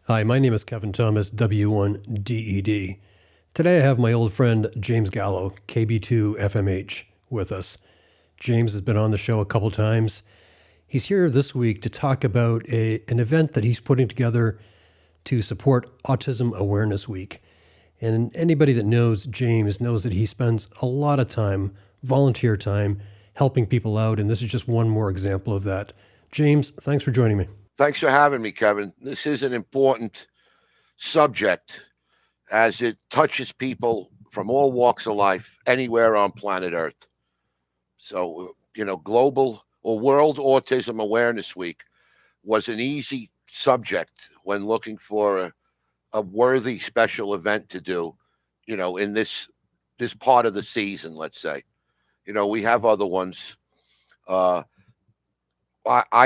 Hi, my name is K.Thomas, W1DED. Today I have my old friend James Gallo, KB2FMH, with us. James has been on the show a couple times. He's here this week to talk about an event that he's putting together to support Autism Awareness Week. And anybody that knows James knows that he spends a lot of time, volunteer time, helping people out, and this is just one more example of that. James, thanks for joining me. Thanks for having me, Kevin. This is an important subject as it touches people from all walks of life anywhere on planet Earth. So, Global or World Autism Awareness Week was an easy subject when looking for a worthy special event to do, in this part of the season, let's say. We have other ones. I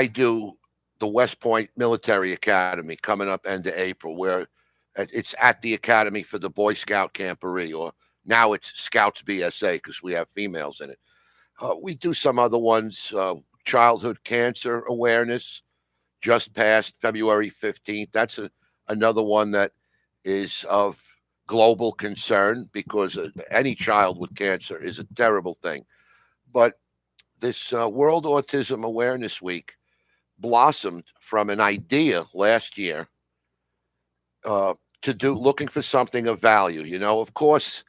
do the West Point Military Academy coming up end of April, where it's at the Academy for the Boy Scout Camporee, or now it's Scouts BSA because we have females in it. We do some other ones, childhood cancer awareness, just passed February 15th. That's another one that is of global concern because any child with cancer is a terrible thing. But this World Autism Awareness Week blossomed from an idea last year to do looking for something of value. Of course,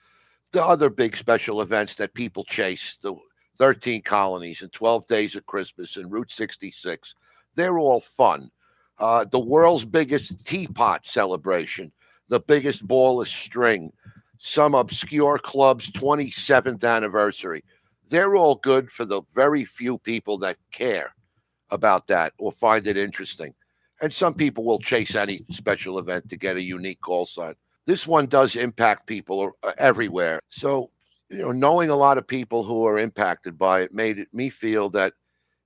the other big special events that people chase, the 13 colonies and 12 days of Christmas and Route 66, they're all fun. The world's biggest teapot celebration, the biggest ball of string, some obscure club's 27th anniversary. They're all good for the very few people that care about that or find it interesting. And some people will chase any special event to get a unique call sign. This one does impact people everywhere. So, knowing a lot of people who are impacted by it made me feel that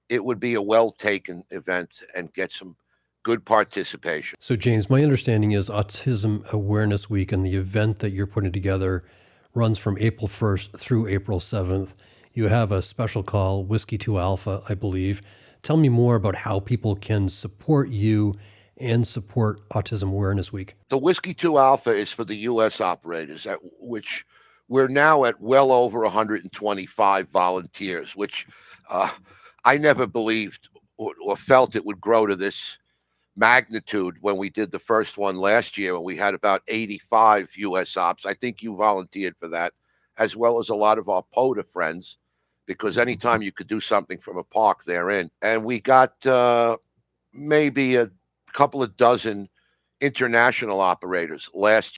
it would be a well-taken event and get some good participation. So, James, my understanding is Autism Awareness Week and the event that you're putting together runs from April 1st through April 7th. You have a special call, Whiskey 2 Alpha, I believe. Tell me more about how people can support you and support Autism Awareness Week. The Whiskey 2 Alpha is for the U.S. operators, at which we're now at well over 125 volunteers, which I never believed or felt it would grow to this magnitude when we did the first one last year, when we had about 85 U.S. ops. I think you volunteered for that, as well as a lot of our POTA friends, because anytime you could do something from a park, they're in. And we got maybe a couple of dozen international operators.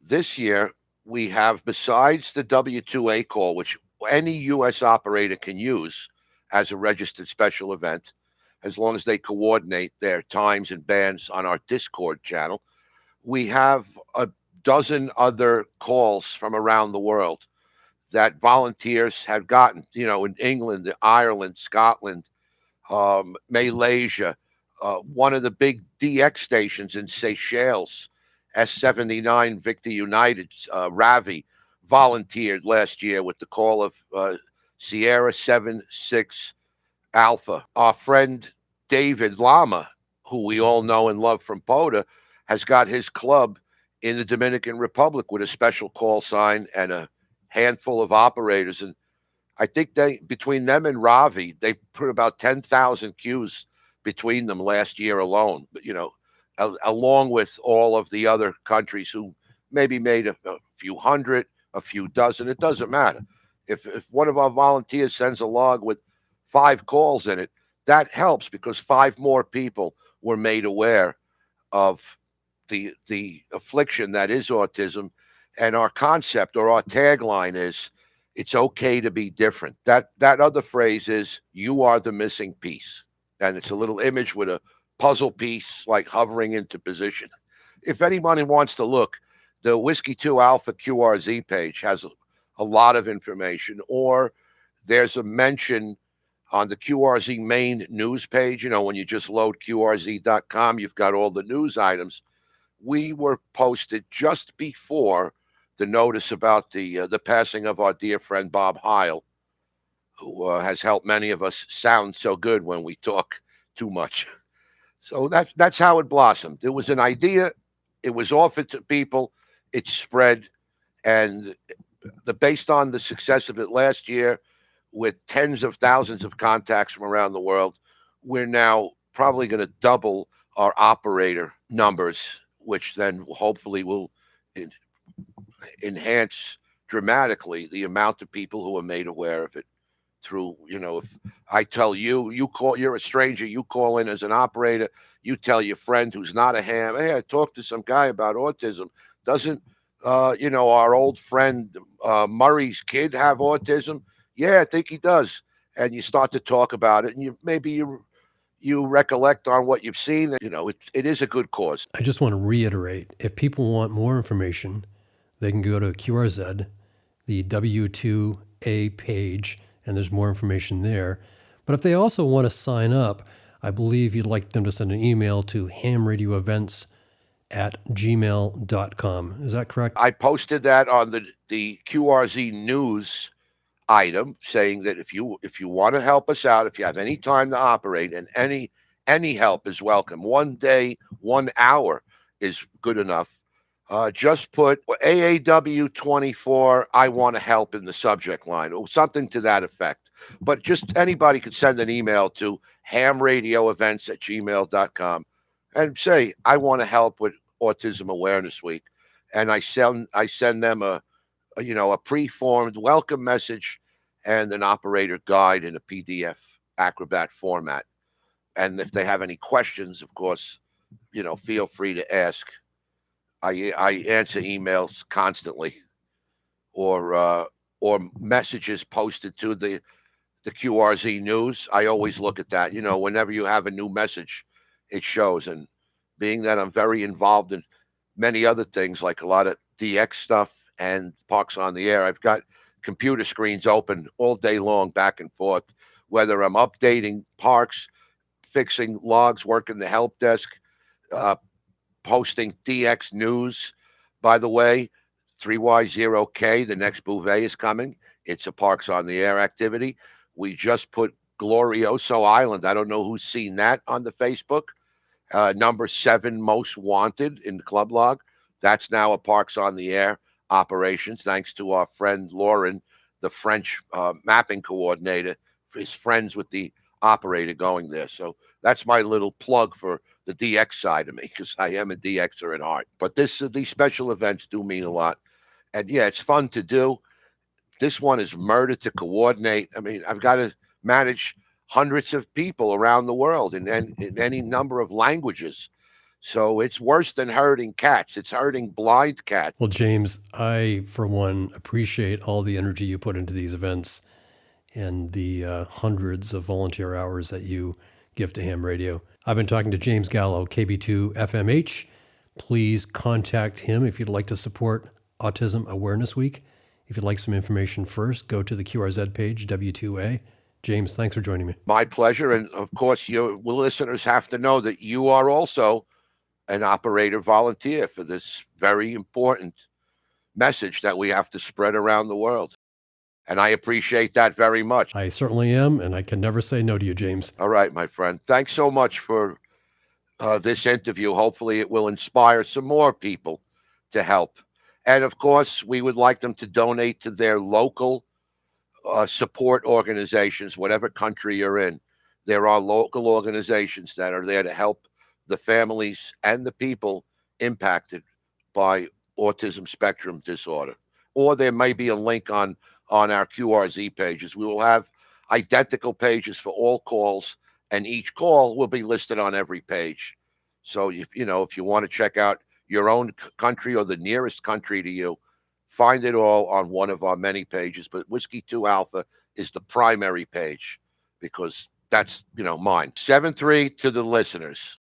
This year, we have, besides the W2A call, which any U.S. operator can use as a registered special event, as long as they coordinate their times and bands on our Discord channel, we have a dozen other calls from around the world that volunteers have gotten, in England, Ireland, Scotland, Malaysia, one of the big DX stations in Seychelles, S79 Victor United, Ravi, volunteered last year with the call of Sierra 76 Alpha. Our friend David Lama, who we all know and love from POTA, has got his club in the Dominican Republic with a special call sign and a handful of operators. And I think between them and Ravi, they put about 10,000 queues between them last year alone. But, along with all of the other countries who maybe made a few hundred, a few dozen, it doesn't matter. If one of our volunteers sends a log with 5 calls in it, that helps because 5 more people were made aware of the affliction that is autism. And our concept or our tagline is, it's okay to be different. That other phrase is, you are the missing piece. And it's a little image with a puzzle piece like hovering into position. If anyone wants to look, the Whiskey 2 Alpha QRZ page has a lot of information, or there's a mention on the QRZ main news page. When you just load QRZ.com, you've got all the news items. We were posted just before the notice about the passing of our dear friend Bob Heil, who has helped many of us sound so good when we talk too much. So that's how it blossomed. It was an idea it was offered to people, it spread, and based on the success of it last year, with tens of thousands of contacts from around the world, we're now probably going to double our operator numbers, which then hopefully will enhance dramatically the amount of people who are made aware of it through, if I tell you, you're a stranger, you call in as an operator, you tell your friend who's not a ham, hey, I talked to some guy about autism. Doesn't, our old friend Murray's kid have autism? Yeah, I think he does. And you start to talk about it, and you recollect on what you've seen. It is a good cause. I just want to reiterate, if people want more information, they can go to QRZ, the W2A page, and there's more information there. But if they also want to sign up, I believe you'd like them to send an email to hamradioevents@gmail.com. Is that correct? I posted that on the QRZ news item, saying that if you want to help us out, if you have any time to operate, and any help is welcome. 1 day, 1 hour is good enough. Just put AAW 24, I want to help in the subject line, or something to that effect. But just anybody could send an email to hamradioevents@gmail.com and say, I want to help with Autism Awareness Week. And I send them a pre-formed welcome message and an operator guide in a PDF Acrobat format. And if they have any questions, of course, feel free to ask. I answer emails constantly, or messages posted to the QRZ news. I always look at that. Whenever you have a new message, it shows. And being that I'm very involved in many other things, like a lot of DX stuff and Parks on the Air, I've got computer screens open all day long, back and forth, whether I'm updating parks, fixing logs, working the help desk, posting DX news. By the way, 3Y0K, the next Bouvet is coming. It's a Parks on the Air activity. We just put Glorioso Island. I don't know who's seen that on the Facebook. Number 7 most wanted in the club log. That's now a Parks on the Air operations, thanks to our friend Lauren, the French mapping coordinator, is friends with the operator going there. So that's my little plug for the DX side of me, because I am a DXer at heart. But these special events do mean a lot. And yeah, it's fun to do. This one is murder to coordinate. I mean, I've got to manage hundreds of people around the world in any number of languages. So it's worse than herding cats. It's herding blind cats. Well, James, I, for one, appreciate all the energy you put into these events and the hundreds of volunteer hours that you give to ham radio. I've been talking to James Gallo, KB2FMH. Please contact him if you'd like to support Autism Awareness Week. If you'd like some information first, go to the QRZ page, W2A. James, thanks for joining me. My pleasure. And of course, your listeners have to know that you are also an operator volunteer for this very important message that we have to spread around the world. And I appreciate that very much. I certainly am, and I can never say no to you, James. All right, my friend. Thanks so much for this interview. Hopefully it will inspire some more people to help. And of course, we would like them to donate to their local support organizations, whatever country you're in. There are local organizations that are there to help the families and the people impacted by autism spectrum disorder. Or there may be a link on our QRZ pages. We will have identical pages for all calls, and each call will be listed on every page. So if you want to check out your own country or the nearest country to you, find it all on one of our many pages. But Whiskey 2 Alpha is the primary page, because that's mine. 7-3 to the listeners.